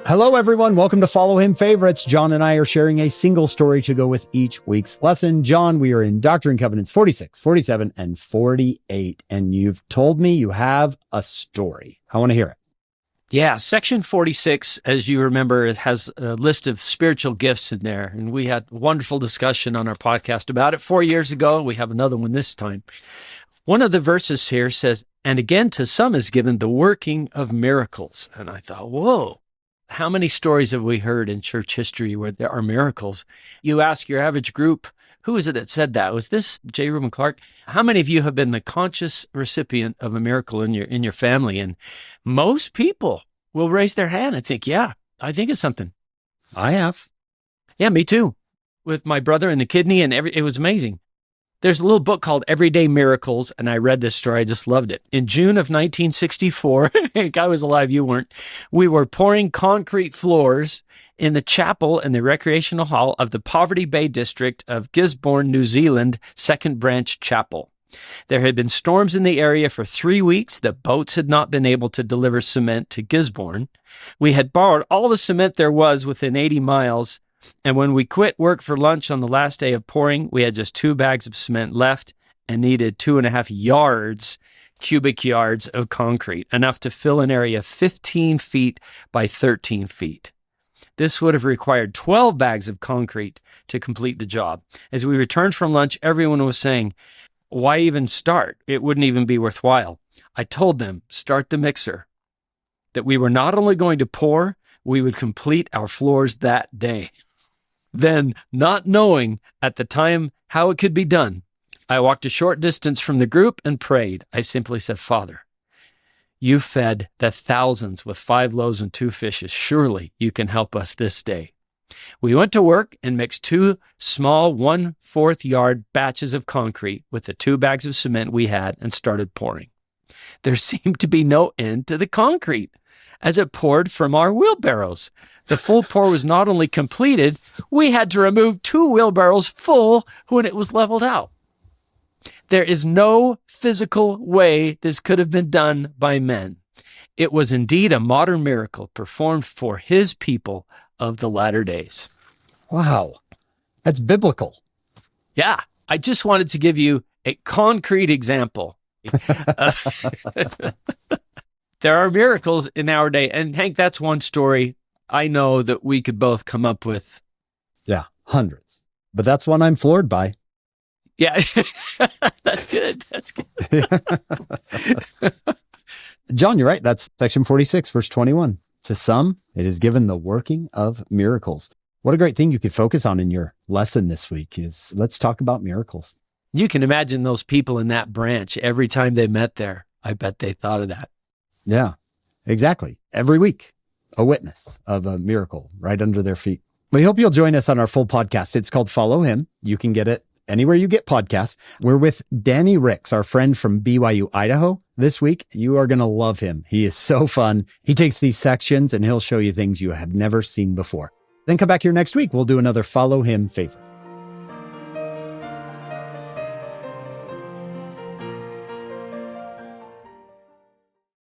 Hello, everyone. Welcome to Follow Him Favorites. John and I are sharing a single story to go with each week's lesson. John, we are in Doctrine and Covenants 46, 47, and 48. And you've told me you have a story. I want to hear it. Yeah, section 46, as you remember, it has a list of spiritual gifts in there. And we had a wonderful discussion on our podcast about it 4 years ago. We have another one this time. One of the verses here says, "And again, to some is given the working of miracles." And I thought, whoa. How many stories have we heard in church history where there are miracles? You ask your average group, who is it that said that? Was this J. Reuben Clark? How many of you have been the conscious recipient of a miracle in your family? And most people will raise their hand and think, yeah, I think it's something. I have. Yeah, me too. With my brother and the kidney and it was amazing. There's a little book called Everyday Miracles, and I read this story. I just loved it. In June of 1964, I was alive, you weren't, we were pouring concrete floors in the chapel and the recreational hall of the Poverty Bay district of Gisborne, New Zealand, Second Branch Chapel. There had been storms in the area for 3 weeks. The boats had not been able to deliver cement to Gisborne. We had borrowed all the cement there was within 80 miles. And when we quit work for lunch on the last day of pouring, we had just 2 bags of cement left and needed 2.5 cubic yards of concrete, enough to fill an area 15 feet by 13 feet. This would have required 12 bags of concrete to complete the job. As we returned from lunch, everyone was saying, why even start? It wouldn't even be worthwhile. I told them, start the mixer, that we were not only going to pour, we would complete our floors that day. Then, not knowing at the time how it could be done, I walked a short distance from the group and prayed. I simply said, Father, you fed the thousands with 5 loaves and 2 fishes. Surely you can help us this day. We went to work and mixed 2 small 1/4 yard batches of concrete with the 2 bags of cement we had and started pouring. There seemed to be no end to the concrete as it poured from our wheelbarrows. The full pour was not only completed, we had to remove 2 wheelbarrows full when it was leveled out. There is no physical way this could have been done by men. It was indeed a modern miracle performed for his people of the latter days. Wow. That's biblical. Yeah. I just wanted to give you a concrete example. There are miracles in our day. And Hank, that's one story I know that we could both come up with. Yeah, hundreds. But that's one I'm floored by. Yeah, that's good. That's good. John, you're right. That's section 46, verse 21. To some, it is given the working of miracles. What a great thing you could focus on in your lesson this week is let's talk about miracles. You can imagine those people in that branch every time they met there. I bet they thought of that. Yeah, exactly. Every week, a witness of a miracle right under their feet. We hope you'll join us on our full podcast. It's called Follow Him. You can get it anywhere you get podcasts. We're with Danny Ricks, our friend from BYU, Idaho. This week, you are going to love him. He is so fun. He takes these sections and he'll show you things you have never seen before. Then come back here next week. We'll do another Follow Him favorite.